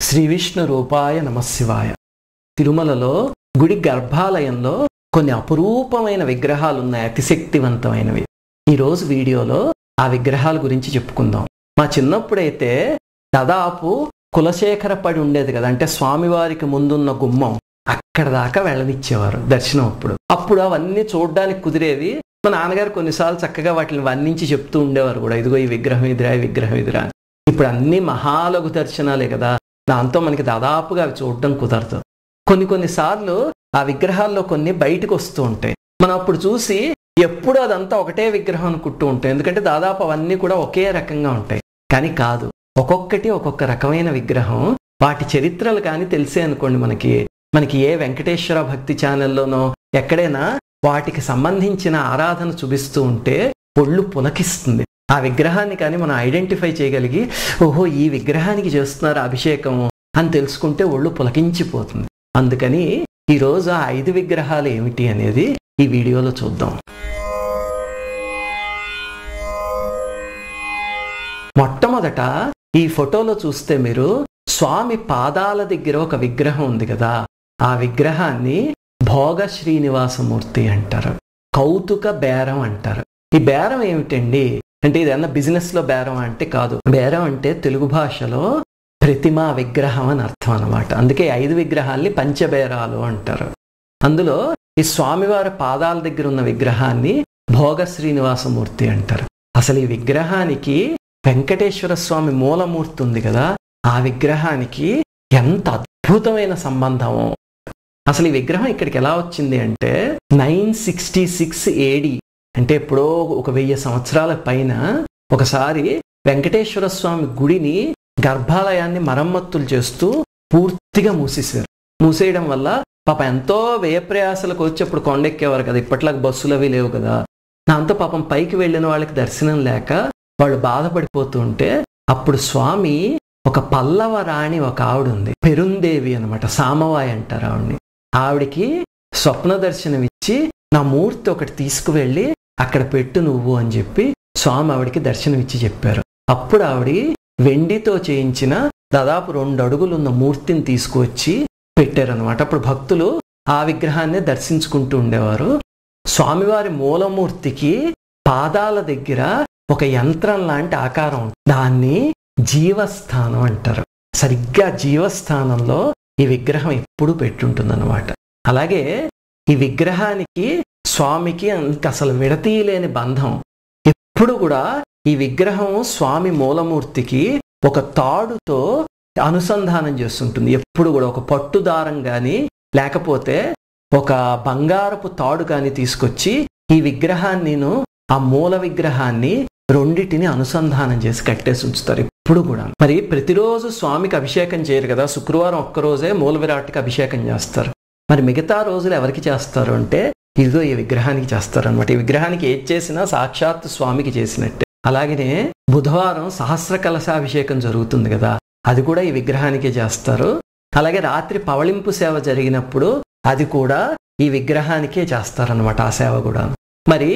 శ్రీ విష్ణు రూపాయ నమశివాయ. తిరుమలలో గుడి గర్భాలయంలో కొన్ని అపురూపమైన విగ్రహాలు ఉన్నాయి, అతిశక్తివంతమైనవి. ఈరోజు వీడియోలో ఆ విగ్రహాల గురించి చెప్పుకుందాం. మా చిన్నప్పుడైతే దాదాపు కులశేఖర పడి ఉండేది కదా, అంటే స్వామివారికి ముందున్న గుమ్మం, అక్కడ దాకా వెళ్ళనిచ్చేవారు దర్శనం. అప్పుడు అవన్నీ చూడడానికి కుదిరేవి. మా నాన్నగారు కొన్నిసార్లు చక్కగా వాటిని వర్ణించి చెప్తూ ఉండేవారు కూడా, ఇదిగో ఈ విగ్రహం ఇదిరా, ఈ విగ్రహం ఇదిరా. ఇప్పుడు అన్ని మహాలఘు దర్శనాలే కదా, దాంతో మనకి దాదాపుగా అవి చూడడం కుదరదు. కొన్నిసార్లు ఆ విగ్రహాల్లో కొన్ని బయటకు వస్తూ ఉంటాయి. మనం అప్పుడు చూసి ఎప్పుడు అదంతా ఒకటే విగ్రహం అనుకుంటూ ఉంటాం, ఎందుకంటే దాదాపు అవన్నీ కూడా ఒకే రకంగా ఉంటాయి. కానీ కాదు, ఒక్కొక్కటి ఒక్కొక్క రకమైన విగ్రహం. వాటి చరిత్రలు కానీ తెలిసే అనుకోండి, మనకి ఏ వెంకటేశ్వర భక్తి ఛానల్లోనో ఎక్కడైనా వాటికి సంబంధించిన ఆరాధన చూపిస్తూ ఉంటే ఒళ్ళు పులకిస్తుంది. ఆ విగ్రహాన్ని కానీ మనం ఐడెంటిఫై చేయగలిగి, ఓహో ఈ విగ్రహానికి చేస్తున్నారు అభిషేకము అని తెలుసుకుంటే ఒళ్ళు పులకించిపోతుంది. అందుకని ఈరోజు ఆ 5 విగ్రహాలు ఏమిటి అనేది ఈ వీడియోలో చూద్దాం. మొట్టమొదట ఈ ఫోటోలో చూస్తే మీరు స్వామి పాదాల దగ్గర ఒక విగ్రహం ఉంది కదా, ఆ విగ్రహాన్ని భోగ శ్రీనివాసమూర్తి అంటారు, కౌతుక బేరం అంటారు. ఈ బేరం ఏమిటండి అంటే, ఇదన్నా బిజినెస్ లో బేరం అంటే కాదు. బేరం అంటే తెలుగు భాషలో ప్రతిమా విగ్రహం అని అర్థం అన్నమాట. అందుకే 5 విగ్రహాల్ని పంచబేరాలు అంటారు. అందులో ఈ స్వామివారి పాదాల దగ్గర ఉన్న విగ్రహాన్ని భోగ శ్రీనివాసమూర్తి అంటారు. అసలు ఈ విగ్రహానికి వెంకటేశ్వర స్వామి మూలమూర్తి ఉంది కదా, ఆ విగ్రహానికి ఎంత అద్భుతమైన సంబంధమో. అసలు ఈ విగ్రహం ఇక్కడికి ఎలా వచ్చింది అంటే 966 AD, అంటే ఎప్పుడో ఒక 1000 సంవత్సరాల పైన ఒకసారి వెంకటేశ్వర స్వామి గుడిని గర్భాలయాన్ని మరమ్మతులు చేస్తూ పూర్తిగా మూసేయడం వల్ల పాపం ఎంతో వ్యయప్రయాసలకు వచ్చి అప్పుడు కొండెక్కేవారు కదా, ఇప్పట్లాగా బస్సులు అవి లేవు కదా. దాంతో పాపం పైకి వెళ్ళిన వాళ్ళకి దర్శనం లేక వాళ్ళు బాధపడిపోతూ ఉంటే, అప్పుడు స్వామి ఒక పల్లవ రాణి ఒక ఆవిడ ఉంది, పెరుందేవి అనమాట, సామవాయి అంటారు ఆవిడ్ని. ఆవిడికి స్వప్న దర్శనం ఇచ్చి నా మూర్తి ఒకటి తీసుకువెళ్ళి అక్కడ పెట్టు నువ్వు అని చెప్పి స్వామి ఆవిడికి దర్శనం ఇచ్చి చెప్పారు. అప్పుడు ఆవిడ వెండితో చేయించిన దాదాపు 2 అడుగులున్న మూర్తిని తీసుకువచ్చి పెట్టారనమాట. అప్పుడు భక్తులు ఆ విగ్రహాన్ని దర్శించుకుంటూ ఉండేవారు. స్వామివారి మూలమూర్తికి పాదాల దగ్గర ఒక యంత్రం లాంటి ఆకారం, దాన్ని జీవస్థానం అంటారు. సరిగ్గా జీవస్థానంలో ఈ విగ్రహం ఎప్పుడు పెట్టుంటుందన్నమాట. అలాగే ఈ విగ్రహానికి స్వామికి అసలు విడతీయలేని బంధం. ఎప్పుడు కూడా ఈ విగ్రహం స్వామి మూలమూర్తికి ఒక తాడుతో అనుసంధానం చేస్తుంటుంది. ఎప్పుడు కూడా ఒక పట్టుదారం కానీ లేకపోతే ఒక బంగారపు తాడు కానీ తీసుకొచ్చి ఈ విగ్రహాన్ని, ఆ మూల విగ్రహాన్ని రెండిటిని అనుసంధానం చేసి కట్టేసి ఉంచుతారు ఎప్పుడు కూడా. మరి ప్రతిరోజు స్వామికి అభిషేకం చేయరు కదా, శుక్రవారం ఒక్కరోజే మూల విరాట్కి అభిషేకం చేస్తారు. మరి మిగతా రోజులు ఎవరికి చేస్తారు అంటే ఇదిగో ఈ విగ్రహానికి చేస్తారు అనమాట. ఈ విగ్రహానికి ఏది చేసినా సాక్షాత్ స్వామికి చేసినట్టే. అలాగనే బుధవారం సహస్ర కలశాభిషేకం జరుగుతుంది కదా, అది కూడా ఈ విగ్రహానికే చేస్తారు. అలాగే రాత్రి పవళింపు సేవ జరిగినప్పుడు అది కూడా ఈ విగ్రహానికే చేస్తారనమాట, ఆ సేవ కూడా. మరి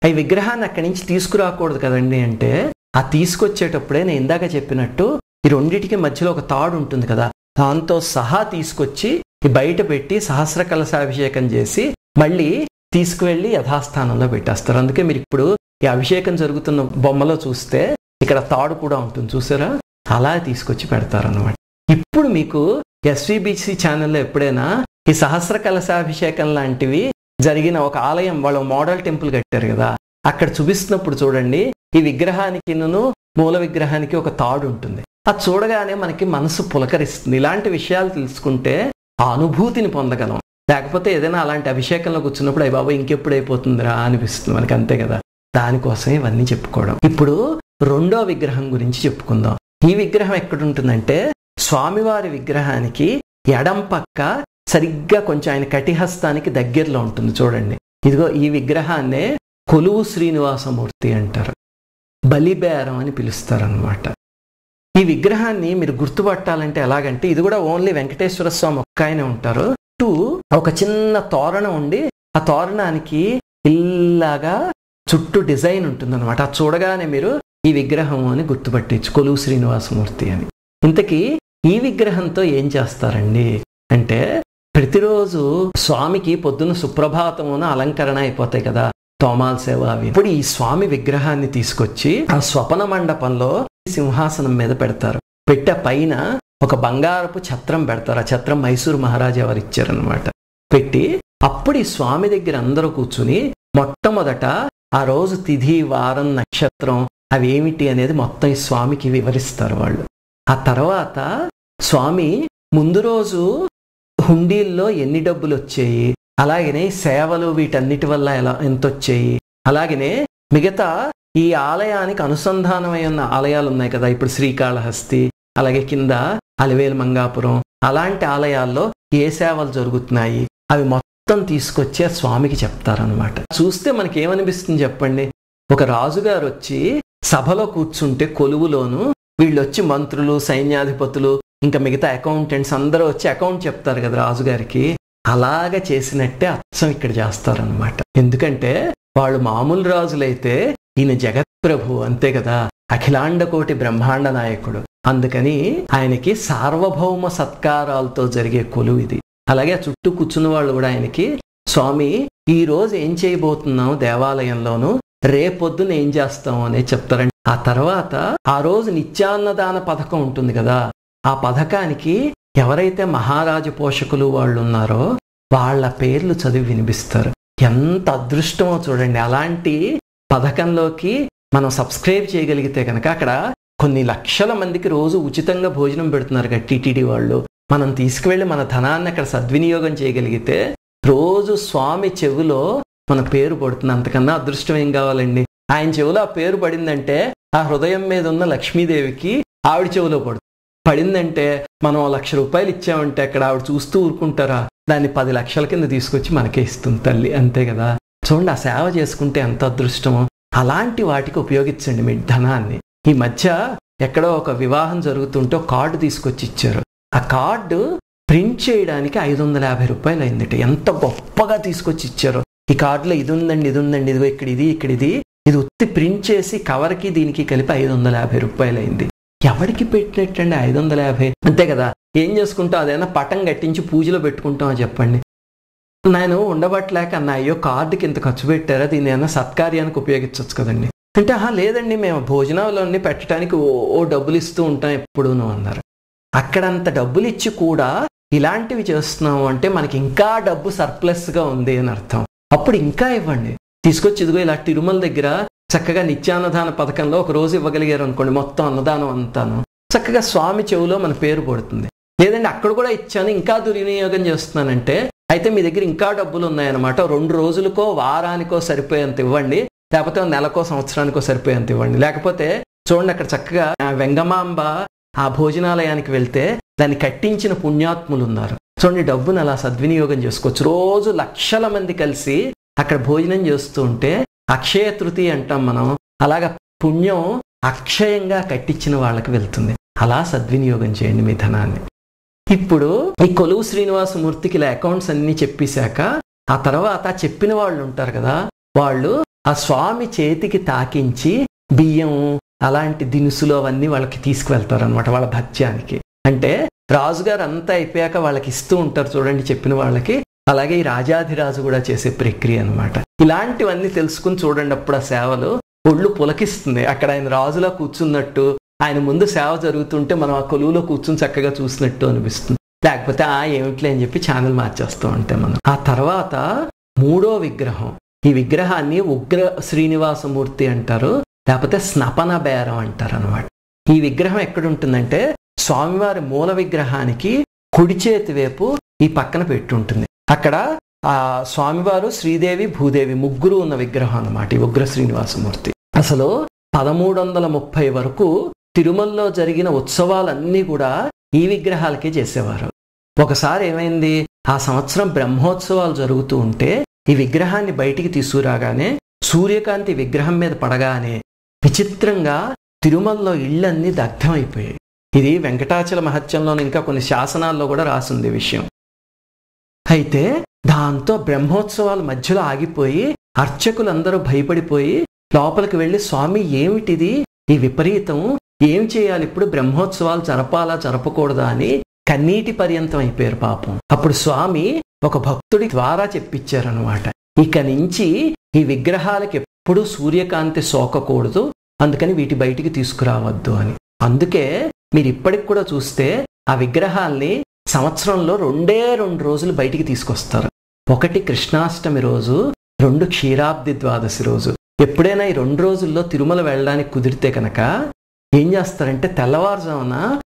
ఈ విగ్రహాన్ని అక్కడి నుంచి తీసుకురాకూడదు కదండి అంటే, ఆ తీసుకొచ్చేటప్పుడే నేను ఇందాక చెప్పినట్టు ఈ రెండిటికి మధ్యలో ఒక తాడు ఉంటుంది కదా, దాంతో సహా తీసుకొచ్చి ఈ బయట పెట్టి సహస్ర కలశాభిషేకం చేసి మళ్ళీ తీసుకువెళ్ళి యథాస్థానంలో పెట్టేస్తారు. అందుకే మీరు ఇప్పుడు ఈ అభిషేకం జరుగుతున్న బొమ్మలో చూస్తే ఇక్కడ తాడు కూడా ఉంటుంది, చూసారా? అలా తీసుకొచ్చి పెడతారన్నమాట. ఇప్పుడు మీకు SVBC ఛానల్లో ఎప్పుడైనా ఈ సహస్ర కలశాభిషేకం లాంటివి జరిగిన ఒక ఆలయం, వాళ్ళు మోడల్ టెంపుల్ కట్టారు కదా, అక్కడ చూపిస్తున్నప్పుడు చూడండి, ఈ విగ్రహానికి మూల విగ్రహానికి ఒక తాడు ఉంటుంది. అది చూడగానే మనకి మనసు పులకరిస్తుంది. ఇలాంటి విషయాలు తెలుసుకుంటే ఆ అనుభూతిని పొందగలం. లేకపోతే ఏదైనా అలాంటి అభిషేకంలో కూర్చున్నప్పుడు అయ్య బాబు ఇంకెప్పుడు అయిపోతుందిరా అనిపిస్తుంది మనకి, అంతే కదా. దానికోసం ఇవన్నీ చెప్పుకోవడం. ఇప్పుడు 2వ విగ్రహం గురించి చెప్పుకుందాం. ఈ విగ్రహం ఎక్కడుంటుందంటే స్వామివారి విగ్రహానికి ఎడం పక్క సరిగ్గా కొంచెం ఆయన కటిహస్తానికి దగ్గరలో ఉంటుంది. చూడండి, ఇదిగో ఈ విగ్రహాన్నే కొలువు శ్రీనివాసమూర్తి అంటారు, బలిబేరం అని పిలుస్తారనమాట. ఈ విగ్రహాన్ని మీరు గుర్తుపట్టాలంటే ఎలాగంటే, ఇది కూడా ఓన్లీ వెంకటేశ్వర స్వామి ఒక్క ఆయనే ఉంటారు. ఒక చిన్న తోరణం ఉండి ఆ తోరణానికి ఇలాగా చుట్టూ డిజైన్ ఉంటుందన్నమాట. అది చూడగానే మీరు ఈ విగ్రహం అని గుర్తుపట్టచ్చు, కొలువు శ్రీనివాసమూర్తి అని. ఇంతకీ ఈ విగ్రహంతో ఏం చేస్తారండి అంటే, ప్రతిరోజు స్వామికి పొద్దున సుప్రభాతమున అలంకరణ అయిపోతాయి కదా, తోమాల సేవ అవి. ఇప్పుడు ఈ స్వామి విగ్రహాన్ని తీసుకొచ్చి ఆ స్వపన మండపంలో సింహాసనం మీద పెడతారు. పెట్టే పైన ఒక బంగారపు ఛత్రం పెడతారు. ఆ ఛత్రం మైసూరు మహారాజా వారు ఇచ్చారనమాట. పెట్టి అప్పుడు ఈ స్వామి దగ్గర అందరూ కూర్చుని మొట్టమొదట ఆ రోజు తిథి, వారం, నక్షత్రం అవి ఏమిటి అనేది మొత్తం ఈ స్వామికి వివరిస్తారు వాళ్ళు. ఆ తర్వాత స్వామి ముందు రోజు హుండీల్లో ఎన్ని డబ్బులు వచ్చాయి, అలాగనే సేవలు వీటన్నిటి వల్ల ఎంత వచ్చాయి, అలాగనే మిగతా ఈ ఆలయానికి అనుసంధానమై ఉన్న ఆలయాలు ఉన్నాయి కదా, ఇప్పుడు శ్రీకాళహస్తి, అలాగే కింద అలివేలు మంగాపురం, అలాంటి ఆలయాల్లో ఏ సేవలు జరుగుతున్నాయి అవి మొత్తం తీసుకొచ్చి ఆ స్వామికి చెప్తారనమాట. చూస్తే మనకి ఏమనిపిస్తుంది చెప్పండి, ఒక రాజుగారు వచ్చి సభలో కూర్చుంటే కొలువులోను వీళ్ళు వచ్చి మంత్రులు, సైన్యాధిపతులు, ఇంకా మిగతా అకౌంటెంట్స్ అందరూ వచ్చి అకౌంట్ చెప్తారు కదా రాజుగారికి, అలాగ చేసినట్టే అచ్చం ఇక్కడ చేస్తారనమాట. ఎందుకంటే వాళ్ళు మామూలు రాజులైతే ఈయన జగత్ప్రభు అంతే కదా, అఖిలాండ కోటి బ్రహ్మాండ నాయకుడు. అందుకని ఆయనకి సార్వభౌమ సత్కారాలతో జరిగే కొలువు ఇది. అలాగే ఆ చుట్టూ కూర్చున్న వాళ్ళు కూడా ఆయనకి, స్వామి ఈ రోజు ఏం చేయబోతున్నాం దేవాలయంలోను, రేపొద్దున ఏం చేస్తాం అనేది చెప్తారండి. ఆ తర్వాత ఆ రోజు నిత్యాన్నదాన పథకం ఉంటుంది కదా, ఆ పథకానికి ఎవరైతే మహారాజు పోషకులు వాళ్ళు ఉన్నారో వాళ్ళ పేర్లు చదివి వినిపిస్తారు. ఎంత అదృష్టమో చూడండి. అలాంటి పథకంలోకి మనం సబ్స్క్రైబ్ చేయగలిగితే కనుక అక్కడ కొన్ని లక్షల మందికి రోజు ఉచితంగా భోజనం పెడుతున్నారు కదా టీటీడీ వాళ్ళు. మనం తీసుకువెళ్ళి మన ధనాన్ని అక్కడ సద్వినియోగం చేయగలిగితే రోజు స్వామి చెవిలో మన పేరు పడుతుంది. అంతకన్నా అదృష్టం ఏం కావాలండి. ఆయన చెవిలో ఆ పేరు పడిందంటే ఆ హృదయం మీద ఉన్న లక్ష్మీదేవికి ఆవిడ చెవిలో పడిందంటే మనం 1,00,000 రూపాయలు ఇచ్చామంటే అక్కడ ఆవిడ చూస్తూ ఊరుకుంటారా, దాన్ని 10 లక్షల కింద తీసుకొచ్చి మనకే ఇస్తుంది తల్లి, అంతే కదా. చూడండి ఆ సేవ చేసుకుంటే ఎంత అదృష్టమో. అలాంటి వాటికి ఉపయోగించండి మీ ధనాన్ని. ఈ మధ్య ఎక్కడో ఒక వివాహం జరుగుతుంటే ఒక కార్డు తీసుకొచ్చి ఇచ్చారు. ఆ కార్డు ప్రింట్ చేయడానికి 550 రూపాయలు అయిందట. ఎంత గొప్పగా తీసుకొచ్చి ఇచ్చారో. ఈ కార్డులో ఇది ఉందండి, ఇది ఉందండి, ఇదిగో ఇక్కడ ఇది ఇది ఉత్తి ప్రింట్ చేసి కవర్కి దీనికి కలిపి 550 రూపాయలు అయింది. ఎవరికి పెట్టినట్టండి 550? అంతే కదా. ఏం చేసుకుంటాం, అదైనా పటం కట్టించి పూజలో పెట్టుకుంటామో చెప్పండి. నేను ఉండబట్టలేక అన్న, అయ్యో కార్డుకి ఇంత ఖర్చు పెట్టారా, దీన్ని ఏమైనా సత్కార్యానికి ఉపయోగించవచ్చు కదండి అంటే, లేదండి మేము భోజనాలన్నీ పెట్టడానికి ఓ డబ్బులు ఇస్తూ ఉంటాం ఎప్పుడూను అన్నారు. అక్కడంత డబ్బులు ఇచ్చి కూడా ఇలాంటివి చేస్తున్నాము అంటే మనకి ఇంకా డబ్బు సర్ప్లస్గా ఉంది అని అర్థం. అప్పుడు ఇంకా ఇవ్వండి. తీసుకొచ్చి ఇదిగో ఇలా తిరుమల దగ్గర చక్కగా నిత్యాన్నదాన పథకంలో ఒక రోజు ఇవ్వగలిగారు అనుకోండి, మొత్తం అన్నదానం అంతాను చక్కగా స్వామి చెవులో మన పేరు పడుతుంది. లేదండి అక్కడ కూడా ఇచ్చాను ఇంకా దుర్వినియోగం చేస్తున్నానంటే, అయితే మీ దగ్గర ఇంకా డబ్బులు ఉన్నాయన్నమాట, 2 రోజులకో వారానికో సరిపోయేంత ఇవ్వండి, లేకపోతే నెలకో సంవత్సరానికో సరిపోయేంత ఇవ్వండి. లేకపోతే చూడండి అక్కడ చక్కగా వెంగమాంబ ఆ భోజనాలయానికి వెళ్తే దాన్ని కట్టించిన పుణ్యాత్ములు ఉన్నారు. చూడండి డబ్బును అలా సద్వినియోగం చేసుకోవచ్చు. రోజు లక్షల మంది కలిసి అక్కడ భోజనం చేస్తూ ఉంటే అక్షయ తృతీయ అంటాం మనం, అలాగా పుణ్యం అక్షయంగా కట్టించిన వాళ్ళకి వెళ్తుంది. అలా సద్వినియోగం చేయండి మీ ధనాన్ని. ఇప్పుడు ఈ కొలువు శ్రీనివాసమూర్తికి ఇలా అకౌంట్స్ అన్ని చెప్పేశాక ఆ తర్వాత చెప్పిన వాళ్ళు ఉంటారు కదా, వాళ్ళు ఆ స్వామి చేతికి తాకించి బియ్యం అలాంటి దినుసులు అవన్నీ వాళ్ళకి తీసుకువెళ్తారు అనమాట వాళ్ళ భత్యానికి. అంటే రాజుగారు అంతా అయిపోయాక వాళ్ళకి ఇస్తూ ఉంటారు చూడండి చెప్పిన వాళ్ళకి. అలాగే ఈ రాజాధిరాజు కూడా చేసే ప్రక్రియ అనమాట. ఇలాంటివన్నీ తెలుసుకుని చూడండి అప్పుడు ఆ సేవలు ఒళ్ళు పులకిస్తుంది. అక్కడ ఆయన రాజులా కూర్చున్నట్టు, ఆయన ముందు సేవ జరుగుతుంటే మనం ఆ కొలువులో కూర్చుని చక్కగా చూసినట్టు అనిపిస్తుంది. లేకపోతే ఏమిట్లే అని చెప్పి ఛానల్ మార్చేస్తూ ఉంటాం మనం. ఆ తర్వాత 3వ విగ్రహం, ఈ విగ్రహాన్ని ఉగ్ర శ్రీనివాసమూర్తి అంటారు, లేకపోతే స్నపన బేరం అంటారు అనమాట. ఈ విగ్రహం ఎక్కడుంటుందంటే స్వామివారి మూల విగ్రహానికి కుడి చేతి వైపు ఈ పక్కన పెట్టుంటుంది. అక్కడ ఆ స్వామివారు, శ్రీదేవి, భూదేవి ముగ్గురు ఉన్న విగ్రహం అనమాట ఈ ఉగ్ర శ్రీనివాసమూర్తి. అసలు 1330 వరకు తిరుమలలో జరిగిన ఉత్సవాలన్నీ కూడా ఈ విగ్రహాలకే చేసేవారు. ఒకసారి ఏమైంది, ఆ సంవత్సరం బ్రహ్మోత్సవాలు జరుగుతూ ఉంటే ఈ విగ్రహాన్ని బయటికి తీసుకురాగానే సూర్యకాంతి విగ్రహం మీద పడగానే విచిత్రంగా తిరుమలలో ఇళ్ళన్నీ దగ్ధమైపోయాయి. ఇది వెంకటాచల మహత్యంలో ఇంకా కొన్ని శాసనాల్లో కూడా రాసింది విషయం. అయితే దాంతో బ్రహ్మోత్సవాల మధ్యలో ఆగిపోయి అర్చకులందరూ భయపడిపోయి లోపలికి వెళ్ళి, స్వామి ఏమిటిది ఈ విపరీతం, ఏం చేయాలి ఇప్పుడు, బ్రహ్మోత్సవాలు జరపాలా జరపకూడదా అని కన్నీటి పర్యంతం అయిపోయారు పాపం. అప్పుడు స్వామి ఒక భక్తుడి ద్వారా చెప్పించారనమాట, ఇక నుంచి ఈ విగ్రహాలకి ఎప్పుడూ సూర్యకాంతి సోకకూడదు, అందుకని వీటి బయటికి తీసుకురావద్దు అని. అందుకే మీరు ఇప్పటికి కూడా చూస్తే ఆ విగ్రహాల్ని సంవత్సరంలో 2 రోజులు బయటికి తీసుకొస్తారు. ఒకటి కృష్ణాష్టమి రోజు, 2 క్షీరాబ్ది ద్వాదశి రోజు. ఎప్పుడైనా ఈ 2 రోజుల్లో తిరుమల వెళ్ళడానికి కుదిరితే కనుక ఏం చేస్తారంటే తెల్లవారుజామున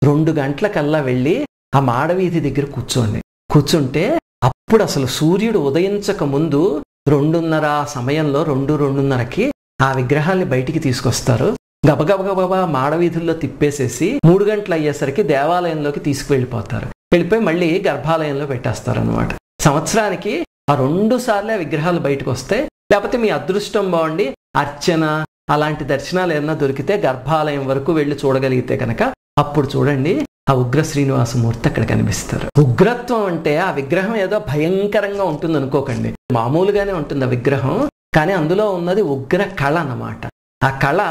2 గంటలకల్లా వెళ్ళి ఆ మాడవీధి దగ్గర కూర్చుంటే అప్పుడు అసలు సూర్యుడు ఉదయించక ముందు 2:30 సమయంలో 2:30కి ఆ విగ్రహాల్ని బయటికి తీసుకొస్తారు. గబగబగబా మాడవీధుల్లో తిప్పేసేసి 3 గంటలు అయ్యేసరికి దేవాలయంలోకి తీసుకువెళ్ళిపోతారు. వెళ్ళిపోయి మళ్ళీ గర్భాలయంలో పెట్టేస్తారు అనమాట. సంవత్సరానికి ఆ 2 సార్లు ఆ విగ్రహాలు బయటకు వస్తాయి. లేకపోతే మీ అదృష్టం బాగుండి అర్చన అలాంటి దర్శనాలు ఏమన్నా దొరికితే గర్భాలయం వరకు వెళ్ళి చూడగలిగితే కనుక అప్పుడు చూడండి ఆ ఉగ్ర శ్రీనివాసమూర్తి అక్కడ కనిపిస్తారు. ఉగ్రత్వం అంటే ఆ విగ్రహం ఏదో భయంకరంగా ఉంటుంది అనుకోకండి, మామూలుగానే ఉంటుంది ఆ విగ్రహం. కానీ అందులో ఉన్నది ఉగ్ర కళ అన్నమాట. ఆ కళ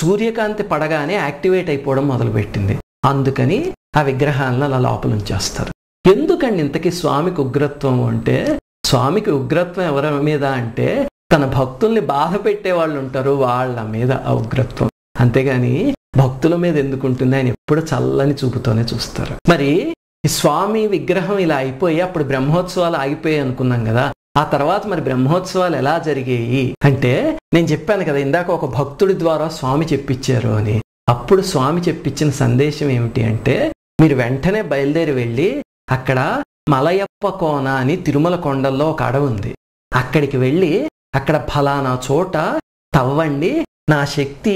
సూర్యకాంతి పడగానే యాక్టివేట్ అయిపోవడం మొదలుపెట్టింది. అందుకని ఆ విగ్రహాలను అలా లోపల ఉంచేస్తారు. ఎందుకండి ఇంతకీ స్వామికి ఉగ్రత్వం అంటే, స్వామికి ఉగ్రత్వం ఎవరి మీద అంటే తన భక్తుల్ని బాధ పెట్టే వాళ్ళు ఉంటారు వాళ్ళ మీద ఆ ఉగ్రత్వం. అంతేగాని భక్తుల మీద ఎందుకుంటుంది, ఆయన ఎప్పుడు చల్లని చూపుతోనే చూస్తారు. మరి ఈ స్వామి విగ్రహం ఇలా అయిపోయి అప్పుడు బ్రహ్మోత్సవాలు ఆగిపోయాయి అనుకున్నాం కదా. ఆ తర్వాత మరి బ్రహ్మోత్సవాలు ఎలా జరిగాయి అంటే, నేను చెప్పాను కదా ఇందాక ఒక భక్తుడి ద్వారా స్వామి చెప్పించారు అని. అప్పుడు స్వామి చెప్పించిన సందేశం ఏమిటి అంటే, మీరు వెంటనే బయలుదేరి వెళ్ళి అక్కడ మలయప్ప కోన అని తిరుమల కొండల్లో ఒక అడవి ఉంది, అక్కడికి వెళ్ళి అక్కడ ఫలానా చోట తవ్వండి, నా శక్తి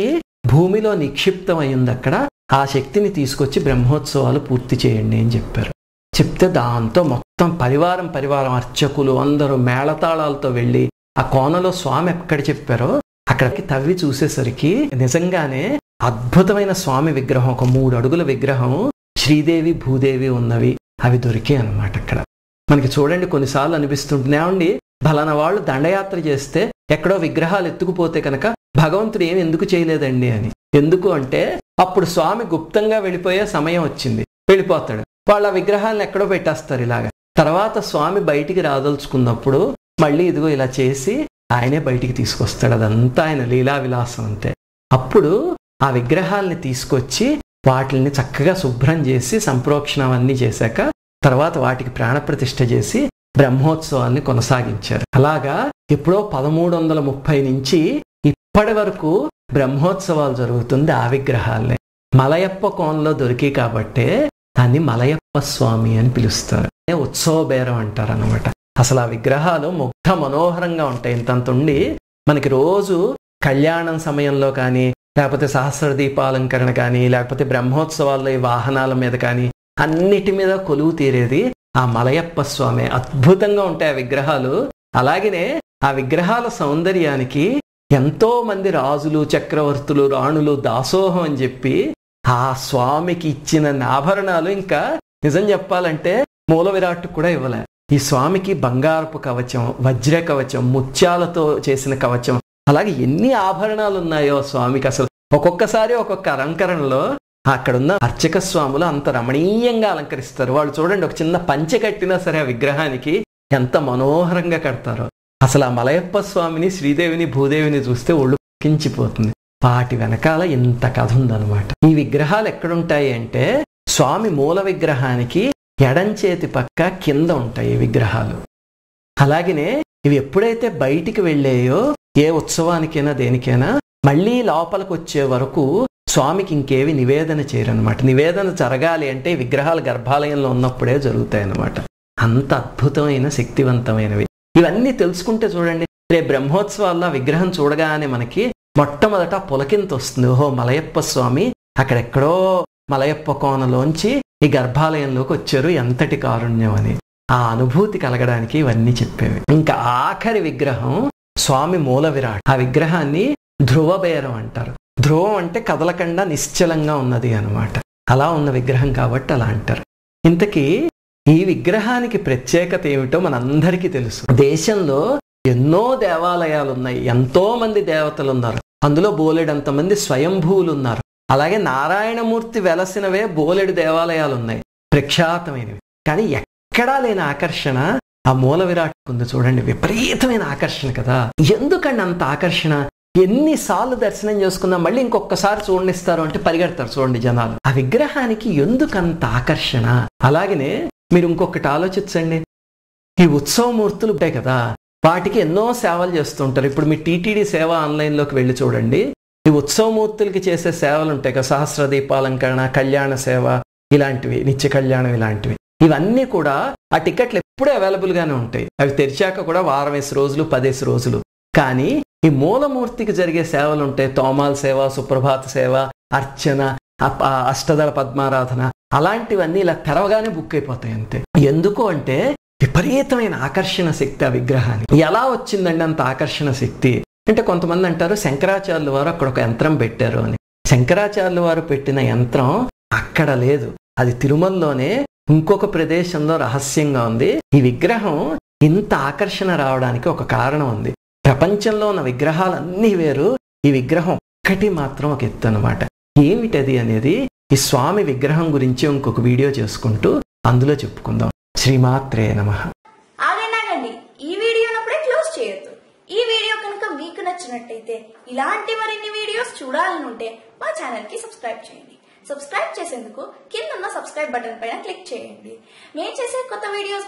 భూమిలో నిక్షిప్తం అయింది, అక్కడ ఆ శక్తిని తీసుకొచ్చి బ్రహ్మోత్సవాలు పూర్తి చేయండి అని చెప్పారు. చెప్తే దాంతో మొత్తం పరివారం అర్చకులు అందరూ మేళతాళాలతో వెళ్ళి ఆ కోనలో స్వామి ఎక్కడ చెప్పారో అక్కడికి తవ్వి చూసేసరికి నిజంగానే అద్భుతమైన స్వామి విగ్రహం, ఒక 3 అడుగుల విగ్రహం, శ్రీదేవి భూదేవి ఉన్నవి అవి దొరికాయి అన్నమాట. అక్కడ మనకి చూడండి కొన్నిసార్లు అనిపిస్తుంటుంది, ఏమండి ఫలానా వాళ్ళు దండయాత్ర చేస్తే ఎక్కడో విగ్రహాలు ఎత్తుకుపోతే కనుక భగవంతుడు ఏమి ఎందుకు చేయలేదండి అని. ఎందుకు అంటే అప్పుడు స్వామి గుప్తంగా వెళ్ళిపోయే సమయం వచ్చింది, వెళ్ళిపోతాడు, వాళ్ళ విగ్రహాలను ఎక్కడో పెట్టేస్తారు ఇలాగా. తర్వాత స్వామి బయటికి రాదలుచుకున్నప్పుడు మళ్ళీ ఇదిగో ఇలా చేసి ఆయనే బయటికి తీసుకొస్తాడు. అదంతా ఆయన లీలా విలాసం అంతే. అప్పుడు ఆ విగ్రహాలని తీసుకొచ్చి వాటిని చక్కగా శుభ్రం చేసి సంప్రోక్షణం అన్నీ చేశాక తర్వాత వాటికి ప్రాణప్రతిష్ఠ చేసి బ్రహ్మోత్సవాల్ని కొనసాగించారు. అలాగా ఎప్పుడో 1330 నుంచి ఇప్పటి వరకు బ్రహ్మోత్సవాలు జరుగుతుంది ఆ విగ్రహాలే. మలయప్ప కోనలో దొరికి కాబట్టే దాన్ని మలయప్ప స్వామి అని పిలుస్తారు. ఉత్సవ బేరం అంటారు అనమాట. అసలు ఆ విగ్రహాలు ముగ్ధ మనోహరంగా ఉంటాయి. ఇంతంత ఉండి మనకి రోజు కళ్యాణం సమయంలో కానీ లేకపోతే సహస్ర దీపాలంకరణ కానీ లేకపోతే బ్రహ్మోత్సవాల్లో ఈ వాహనాల మీద కానీ అన్నిటి మీద కొలువు తీరేది ఆ మలయప్ప స్వామి. అద్భుతంగా ఉంటాయి ఆ విగ్రహాలు. అలాగనే ఆ విగ్రహాల సౌందర్యానికి ఎంతో మంది రాజులు చక్రవర్తులు రాణులు దాసోహం అని చెప్పి ఆ స్వామికి ఇచ్చిన ఆభరణాలు ఇంకా నిజం చెప్పాలంటే మూల విరాట్ కూడా ఇవ్వలే. ఈ స్వామికి బంగారపు కవచం, వజ్ర కవచం, ముత్యాలతో చేసిన కవచం, అలాగే ఎన్ని ఆభరణాలు ఉన్నాయో స్వామికి. అసలు ఒక్కొక్కసారి ఒక్కొక్క అలంకరణలో అక్కడున్న అర్చక స్వాములు అంత రమణీయంగా అలంకరిస్తారు. వాళ్ళు చూడండి ఒక చిన్న పంచె కట్టినా సరే ఆ విగ్రహానికి ఎంత మనోహరంగా కడతారో. అసలు ఆ మలయప్ప స్వామిని శ్రీదేవిని భూదేవిని చూస్తే ఒళ్ళు కించిపోతుంది. వాటి వెనకాల ఇంత కథ ఉందన్నమాట. ఈ విగ్రహాలు ఎక్కడుంటాయి అంటే స్వామి మూల విగ్రహానికి ఎడంచేతి పక్క కింద ఉంటాయి ఈ విగ్రహాలు. అలాగనే ఇవి ఎప్పుడైతే బయటికి వెళ్ళాయో ఏ ఉత్సవానికైనా దేనికైనా మళ్ళీ లోపలికి వచ్చే వరకు స్వామికి ఇంకేవి నివేదన చేయరనమాట. నివేదన జరగాలి అంటే విగ్రహాలు గర్భాలయంలో ఉన్నప్పుడే జరుగుతాయి అన్నమాట. అంత అద్భుతమైన శక్తివంతమైనవి. ఇవన్నీ తెలుసుకుంటే చూడండి రేపు బ్రహ్మోత్సవాల్లో విగ్రహం చూడగానే మనకి మొట్టమొదట పులకింత వస్తుంది. ఓహో మలయప్ప స్వామి అక్కడెక్కడో మలయప్ప కోనలోంచి ఈ గర్భాలయంలోకి వచ్చారు, ఎంతటి కారుణ్యం అని ఆ అనుభూతి కలగడానికి ఇవన్నీ చెప్పేవి. ఇంకా ఆఖరి విగ్రహం స్వామి మూల విరాట్. ఆ విగ్రహాన్ని ధ్రువబేరం అంటారు. ధ్రువం అంటే కదలకుండా నిశ్చలంగా ఉన్నది అనమాట. అలా ఉన్న విగ్రహం కాబట్టి అలా అంటారు. ఇంతకీ ఈ విగ్రహానికి ప్రత్యేకత ఏమిటో మనందరికీ తెలుసు. దేశంలో ఎన్నో దేవాలయాలు ఉన్నాయి, ఎంతో మంది దేవతలు ఉన్నారు, అందులో బోలెడంత మంది స్వయంభూవులు ఉన్నారు. అలాగే నారాయణమూర్తి వెలసినవే బోలెడు దేవాలయాలు ఉన్నాయి ప్రఖ్యాతమైనవి. కానీ ఎక్కడా లేని ఆకర్షణ ఆ మూల విరాట్ ఉంది చూడండి, విపరీతమైన ఆకర్షణ కదా. ఎందుకండి అంత ఆకర్షణ? ఎన్నిసార్లు దర్శనం చేసుకున్నా మళ్ళీ ఇంకొకసారి చూడనిస్తారు అంటే పరిగెడతారు చూడండి జనాలు. ఆ విగ్రహానికి ఎందుకంత ఆకర్షణ? అలాగనే మీరు ఇంకొకటి ఆలోచించండి, ఈ ఉత్సవమూర్తులు ఉంటాయి కదా, వాటికి ఎన్నో సేవలు చేస్తుంటారు. ఇప్పుడు మీ టీటీడీ సేవ ఆన్లైన్లోకి వెళ్ళి చూడండి, ఈ ఉత్సవమూర్తులకి చేసే సేవలు ఉంటాయి కదా, సహస్ర దీపాలంకరణ, కళ్యాణ సేవ, ఇలాంటివి, నిత్య కళ్యాణం, ఇలాంటివి. ఇవన్నీ కూడా ఆ టికెట్లు ఎప్పుడూ అవైలబుల్గానే ఉంటాయి. అవి తెరిచాక కూడా 10 రోజులు 10 రోజులు. కానీ ఈ మూలమూర్తికి జరిగే సేవలు ఉంటాయి, తోమాల సేవ, సుప్రభాత సేవ, అర్చన, అష్టదళ పద్మారాధన, అలాంటివన్నీ ఇలా తెరవగానే బుక్ అయిపోతాయి అంతే. ఎందుకు అంటే విపరీతమైన ఆకర్షణ శక్తి ఆ విగ్రహానికి. ఎలా వచ్చిందండి అంత ఆకర్షణ శక్తి అంటే, కొంతమంది అంటారు శంకరాచార్యుల వారు అక్కడ ఒక యంత్రం పెట్టారు అని. శంకరాచార్యుల వారు పెట్టిన యంత్రం అక్కడ లేదు, అది తిరుమలలోనే ఇంకొక ప్రదేశంలో రహస్యంగా ఉంది. ఈ విగ్రహం ఇంత ఆకర్షణ రావడానికి ఒక కారణం ఉంది. ప్రపంచంలో ఉన్న విగ్రహాలన్నీ వేరు, ఈ విగ్రహం ఒక్కటి మాత్రం ఒక ఎత్తు అనమాట. ఏమిటది అనేది ఈ స్వామి విగ్రహం గురించి ఇంకొక వీడియో చేసుకుంటూ అందులో చెప్పుకుందాం. శ్రీమాత్రే నమః. ఆగండి, ఈ వీడియోనప్పుడే క్లోజ్ చేయొద్దు. ఈ వీడియో కనుక మీకు నచ్చినట్టయితే ఇలాంటి మరిన్ని వీడియోస్ చూడాలనుంటే మా ఛానల్ కి సబ్స్క్రైబ్ చేయండి. సబ్స్క్రైబ్ చేసేందుకు కింద ఉన్న సబ్స్క్రైబ్ బటన్ పైన క్లిక్ చేయండి. మేము చేసే కొత్త వీడియోస్